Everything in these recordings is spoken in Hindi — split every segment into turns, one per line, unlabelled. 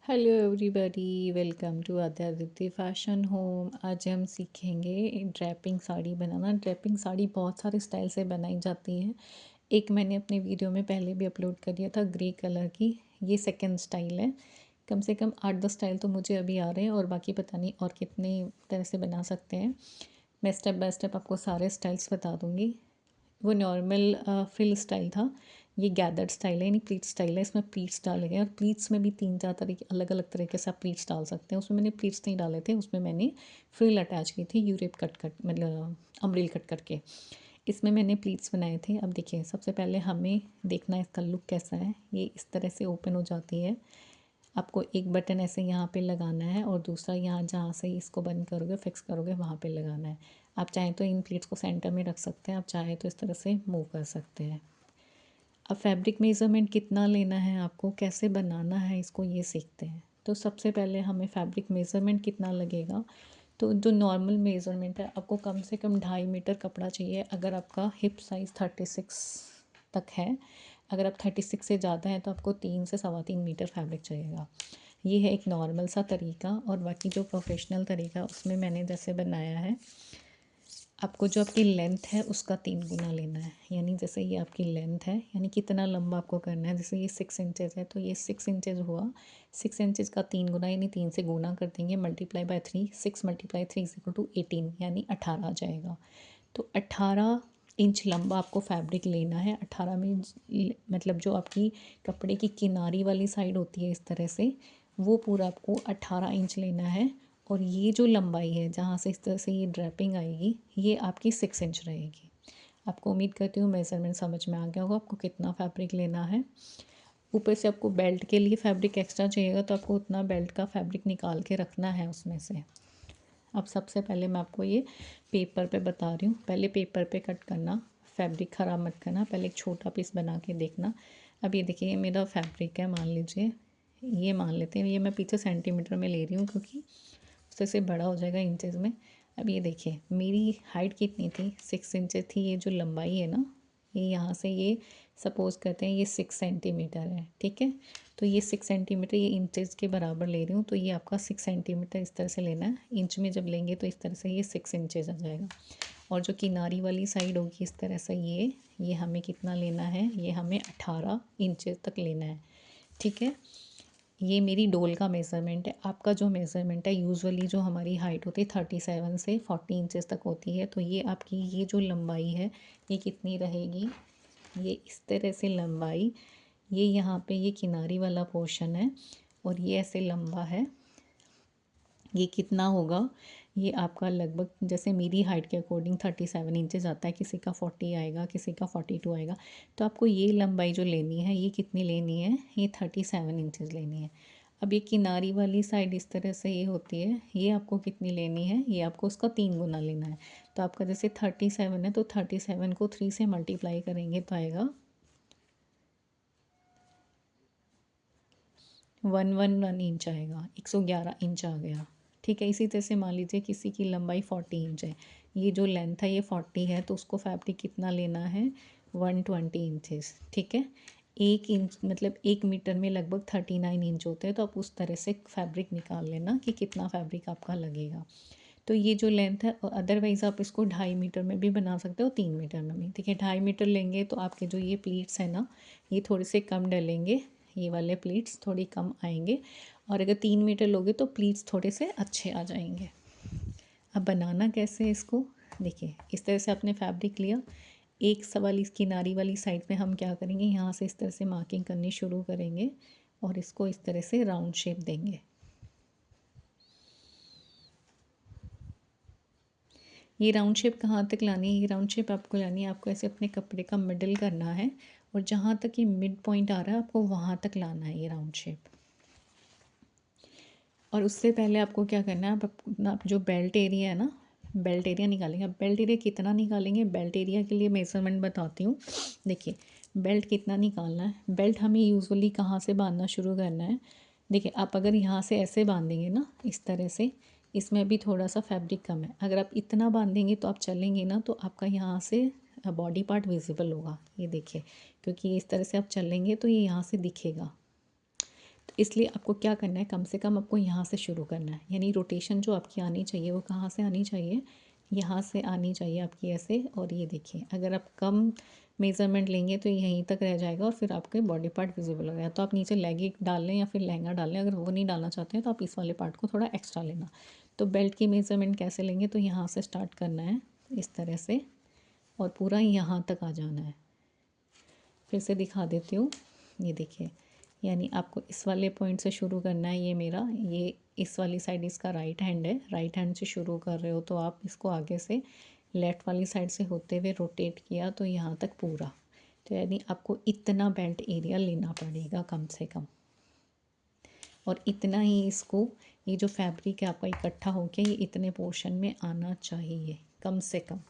Hello everybody, welcome to Aadyaditya fashion home. आज हम सीखेंगे ड्रैपिंग साड़ी बनाना। ड्रैपिंग साड़ी बहुत सारे स्टाइल से बनाई जाती है। एक मैंने अपने वीडियो में पहले भी अपलोड कर दिया था ग्रे कलर की। ये सेकंड स्टाइल है। कम से कम 8-10 स्टाइल तो मुझे अभी आ रहे हैं और बाकी पता नहीं और कितने तरह से बना सकते हैं। मैं स्टेप बाय स्टेप आपको सारे स्टाइल्स बता दूँगी। वो नॉर्मल फ्रिल स्टाइल था। ये गैदर्ड स्टाइल है, यानी प्लीट्स स्टाइल है। इसमें प्लीट्स डाले गए और प्लीट्स में भी 3-4 तरीके अलग अलग तरीके से आप प्लीट्स डाल सकते हैं। उसमें मैंने प्लीट्स नहीं डाले थे, उसमें मैंने फ्रिल अटैच की थी यूरेप कट मतलब अम्ब्रेल कट करके। इसमें मैंने प्लीट्स बनाए थे। अब देखिए, सबसे पहले हमें देखना है इसका लुक कैसा है। ये इस तरह से ओपन हो जाती है। आपको एक बटन ऐसे यहाँ पे लगाना है और दूसरा यहाँ जहाँ से इसको बंद करोगे फिक्स करोगे वहाँ पे लगाना है। आप चाहें तो इन प्लेट्स को सेंटर में रख सकते हैं, आप चाहें तो इस तरह से मूव कर सकते हैं। अब फैब्रिक मेज़रमेंट कितना लेना है, आपको कैसे बनाना है, इसको ये सीखते हैं। तो सबसे पहले हमें फैब्रिक मेज़रमेंट कितना लगेगा। तो जो नॉर्मल मेज़रमेंट है, आपको कम से कम 2.5 मीटर कपड़ा चाहिए। अगर आपका हिप साइज़ 36 तक है, अगर आप 36 से ज़्यादा है तो आपको 3 से 3.25 मीटर फैब्रिक चाहिएगा। ये है एक नॉर्मल सा तरीका। और बाकी जो प्रोफेशनल तरीका उसमें मैंने जैसे बनाया है, आपको जो आपकी लेंथ है उसका 3 गुना लेना है। यानी जैसे ये आपकी लेंथ है, यानी कितना लंबा आपको करना है। जैसे ये 6 इंचेस है तो ये 6 इंचेस हुआ। 6 इंचेस का 3 गुना, यानी 3 से गुना कर देंगे, multiply by 3। 6 multiply 3 is equal to 18, यानी 18 आ जाएगा। तो 18 इंच लंबा आपको फैब्रिक लेना है। 18 में मतलब जो आपकी कपड़े की किनारी वाली साइड होती है इस तरह से, वो पूरा आपको 18 इंच लेना है। और ये जो लंबाई है जहाँ से इस तरह से ये ड्रैपिंग आएगी, ये आपकी 6 इंच रहेगी। आपको उम्मीद करती हूँ मेज़रमेंट समझ में आ गया होगा आपको कितना फैब्रिक लेना है। ऊपर से आपको बेल्ट के लिए फैब्रिक एक्स्ट्रा चाहिएगा तो आपको उतना बेल्ट का फैब्रिक निकाल के रखना है उसमें से। अब सबसे पहले मैं आपको ये पेपर पे बता रही हूँ। पहले पेपर पे कट करना, फैब्रिक ख़राब मत करना। पहले एक छोटा पीस बना के देखना। अब ये देखिए, ये मेरा फैब्रिक है, मान लीजिए ये मान लेते हैं। ये मैं पीछे सेंटीमीटर में ले रही हूँ क्योंकि उससे से बड़ा हो जाएगा इंचेस में। अब ये देखिए, मेरी हाइट कितनी थी, 6 इंचेस थी। ये जो लंबाई है ना, ये यहाँ से ये सपोज़ करते हैं ये 6 सेंटीमीटर है, ठीक है। तो ये 6 सेंटीमीटर ये इंचेस के बराबर ले रही हूँ, तो ये आपका 6 सेंटीमीटर इस तरह से लेना है। इंच में जब लेंगे तो इस तरह से ये 6 इंचेस आ जाएगा। और जो किनारी वाली साइड होगी इस तरह से, ये हमें कितना लेना है, ये हमें 18 इंचेस तक लेना है, ठीक है। ये मेरी डोल का मेज़रमेंट है। आपका जो मेज़रमेंट है, यूजुअली जो हमारी हाइट होती है 37 से 40 इंचेस तक होती है, तो ये आपकी ये जो लंबाई है ये कितनी रहेगी, ये इस तरह से लंबाई, ये यहाँ पे ये किनारी वाला पोर्शन है और ये ऐसे लंबा है। ये कितना होगा, ये आपका लगभग जैसे मेरी हाइट के अकॉर्डिंग 37 इंचेस आता है, किसी का 40 आएगा, किसी का 42 आएगा। तो आपको ये लंबाई जो लेनी है, ये कितनी लेनी है, ये 37 इंचेस लेनी है। अब ये किनारी वाली साइड इस तरह से ये होती है, ये आपको कितनी लेनी है, ये आपको उसका 3 गुना लेना है। तो आपका जैसे 37 है तो 37 को 3 से मल्टीप्लाई करेंगे तो आएगा 111 इंच आएगा, 111 इंच आ गया, ठीक है। इसी तरह से मान लीजिए किसी की लंबाई 40 इंच है, ये जो लेंथ है ये 40 है, तो उसको फैब्रिक कितना लेना है, 120 इंचेस, ठीक है। 1 इंच मतलब 1 मीटर में लगभग 39 इंच होते हैं। तो आप उस तरह से फैब्रिक निकाल लेना कि कितना फैब्रिक आपका लगेगा। तो ये जो लेंथ है, अदरवाइज़ आप इसको 2.5 मीटर में भी बना सकते हो, 3 मीटर में भी, ठीक है। 2.5 मीटर लेंगे तो आपके जो ये प्लीट्स हैं ना, ये थोड़े से कम डलेंगे, ये वाले प्लीट्स थोड़ी कम आएंगे। और अगर 3 मीटर लोगे तो प्लीट्स थोड़े से अच्छे आ जाएंगे। अब बनाना कैसे है इसको, देखिए इस तरह से आपने फैब्रिक लिया। एक सवाल इस किनारी वाली साइड पे हम क्या करेंगे, यहाँ से इस तरह से मार्किंग करनी शुरू करेंगे और इसको इस तरह से राउंड शेप देंगे। ये राउंड शेप कहाँ तक लानी है, ये राउंड शेप आपको लानी है, आपको ऐसे अपने कपड़े का मिडल करना है और जहाँ तक ये मिड पॉइंट आ रहा है आपको वहाँ तक लाना है ये राउंड शेप। और उससे पहले आपको क्या करना है, आप अपना जो बेल्ट एरिया है ना, बेल्ट एरिया निकालेंगे। अब बेल्ट एरिया कितना निकालेंगे, बेल्ट एरिया के लिए मेज़रमेंट बताती हूँ। देखिए, बेल्ट कितना निकालना है, बेल्ट हमें यूजुअली कहाँ से बांधना शुरू करना है। देखिए, आप अगर यहाँ से ऐसे बांधेंगे ना इस तरह से, इसमें भी थोड़ा सा फैब्रिक कम है। अगर आप इतना बांधेंगे तो आप चलेंगे ना तो आपका यहाँ से बॉडी पार्ट विजिबल होगा, ये देखिए, क्योंकि इस तरह से आप चलेंगे तो ये यहाँ से दिखेगा। तो इसलिए आपको क्या करना है, कम से कम आपको यहाँ से शुरू करना है, यानी रोटेशन जो आपकी आनी चाहिए वो कहाँ से आनी चाहिए, यहाँ से आनी चाहिए आपकी ऐसे। और ये देखिए अगर आप कम मेज़रमेंट लेंगे तो यहीं तक रह जाएगा और फिर आपके बॉडी पार्ट विजिबल हो गया। तो आप नीचे लेगी डाल लें या फिर लहंगा डाल लें, अगर वो नहीं डालना चाहते हैं तो आप इस वाले पार्ट को थोड़ा एक्स्ट्रा लेना। तो बेल्ट की मेज़रमेंट कैसे लेंगे, तो यहाँ से स्टार्ट करना है इस तरह से और पूरा यहाँ तक आ जाना है। फिर से दिखा देती हूँ, ये देखिए, यानी आपको इस वाले पॉइंट से शुरू करना है। ये मेरा ये इस वाली साइड इसका राइट हैंड है, राइट हैंड से शुरू कर रहे हो तो आप इसको आगे से लेफ़्ट वाली साइड से होते हुए रोटेट किया तो यहाँ तक पूरा। तो यानी आपको इतना बेल्ट एरिया लेना पड़ेगा कम से कम, और इतना ही इसको, ये जो फैब्रिक है आपका इकट्ठा होके ये इतने पोर्शन में आना चाहिए कम से कम।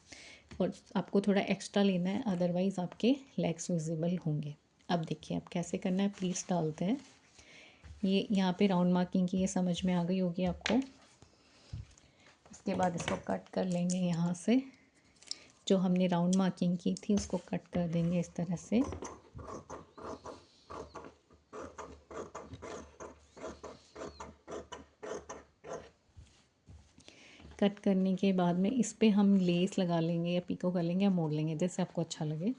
और आपको थोड़ा एक्स्ट्रा लेना है, अदरवाइज़ आपके लेग्स विजिबल होंगे। अब देखिए आप कैसे करना है, प्लीट्स डालते हैं। ये यहाँ पे राउंड मार्किंग की ये समझ में आ गई होगी आपको। उसके बाद इसको कट कर लेंगे, यहाँ से जो हमने राउंड मार्किंग की थी उसको कट कर देंगे इस तरह से। कट करने के बाद में इस पे हम लेस लगा लेंगे या पिको कर लेंगे या मोड़ लेंगे, जैसे आपको अच्छा लगे।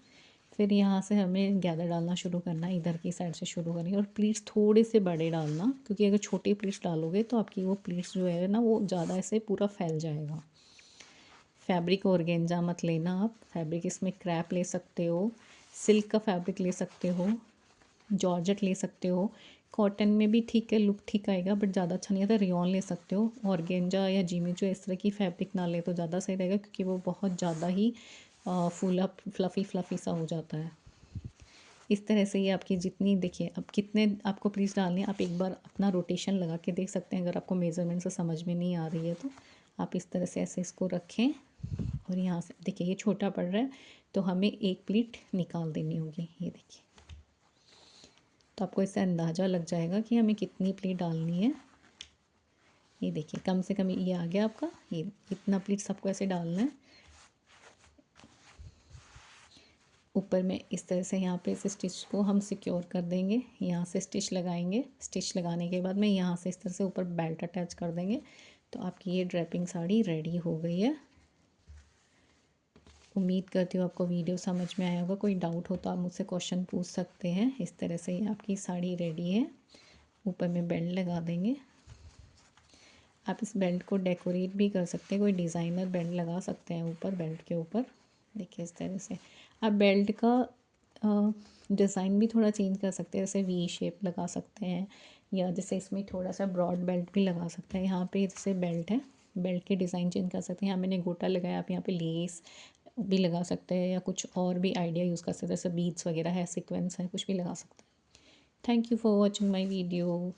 फिर यहाँ से हमें गैदर डालना शुरू करना है, इधर की साइड से शुरू करेंगे। और प्लीट्स थोड़े से बड़े डालना, क्योंकि अगर छोटे प्लीट्स डालोगे तो आपकी वो प्लीट्स जो है ना वो ज़्यादा ऐसे पूरा फैल जाएगा। फैब्रिक ऑर्गेंजा मत लेना आप, फैब्रिक इसमें क्रैप ले सकते हो, सिल्क का फैब्रिक ले सकते हो, जॉर्जेट ले सकते हो, कॉटन में भी ठीक है, लुक ठीक आएगा बट ज़्यादा अच्छा नहीं आता। रेयॉन ले सकते हो, ऑर्गेंजा या जिमीचू इस तरह की फैब्रिक ना ले तो ज़्यादा सही रहेगा, क्योंकि वो बहुत ज़्यादा ही फूला फ्लफ़ी सा हो जाता है। इस तरह से ये आपकी जितनी, देखिए अब कितने आपको प्लीज़ डालने हैं, आप एक बार अपना रोटेशन लगा के देख सकते हैं। अगर आपको मेज़रमेंट से समझ में नहीं आ रही है तो आप इस तरह से ऐसे इसको रखें और यहाँ से देखिए ये छोटा पड़ रहा है तो हमें एक प्लीट निकाल देनी होगी। ये देखिए, तो आपको इससे अंदाज़ा लग जाएगा कि हमें कितनी प्लीट डालनी है। ये देखिए कम से कम ये आ गया आपका, ये इतना प्लीट सबको ऐसे डालना है। ऊपर में इस तरह से यहाँ पे इस स्टिच को हम सिक्योर कर देंगे, यहाँ से स्टिच लगाएंगे। स्टिच लगाने के बाद में यहाँ से इस तरह से ऊपर बेल्ट अटैच कर देंगे। तो आपकी ये ड्रेपिंग साड़ी रेडी हो गई है। उम्मीद करती हूँ आपको वीडियो समझ में आया होगा। कोई डाउट हो तो आप मुझसे क्वेश्चन पूछ सकते हैं। इस तरह से आपकी साड़ी रेडी है। ऊपर में बेल्ट लगा देंगे। आप इस बेल्ट को डेकोरेट भी कर सकते हैं, कोई डिज़ाइनर बेल्ट लगा सकते हैं ऊपर, बेल्ट के ऊपर। देखिए इस तरह से आप बेल्ट का डिज़ाइन भी थोड़ा चेंज कर सकते हैं, जैसे वी शेप लगा सकते हैं या जैसे इसमें थोड़ा सा ब्रॉड बेल्ट भी लगा सकते हैं। यहाँ पे जैसे बेल्ट है, बेल्ट के डिज़ाइन चेंज कर सकते हैं। यहाँ मैंने गोटा लगाया, आप यहाँ पे लेस भी लगा सकते हैं या कुछ और भी आइडिया यूज़ कर सकते हैं, जैसे बीड्स वगैरह है, सीक्वेंस है, कुछ भी लगा सकते हैं। Thank you for watching my video.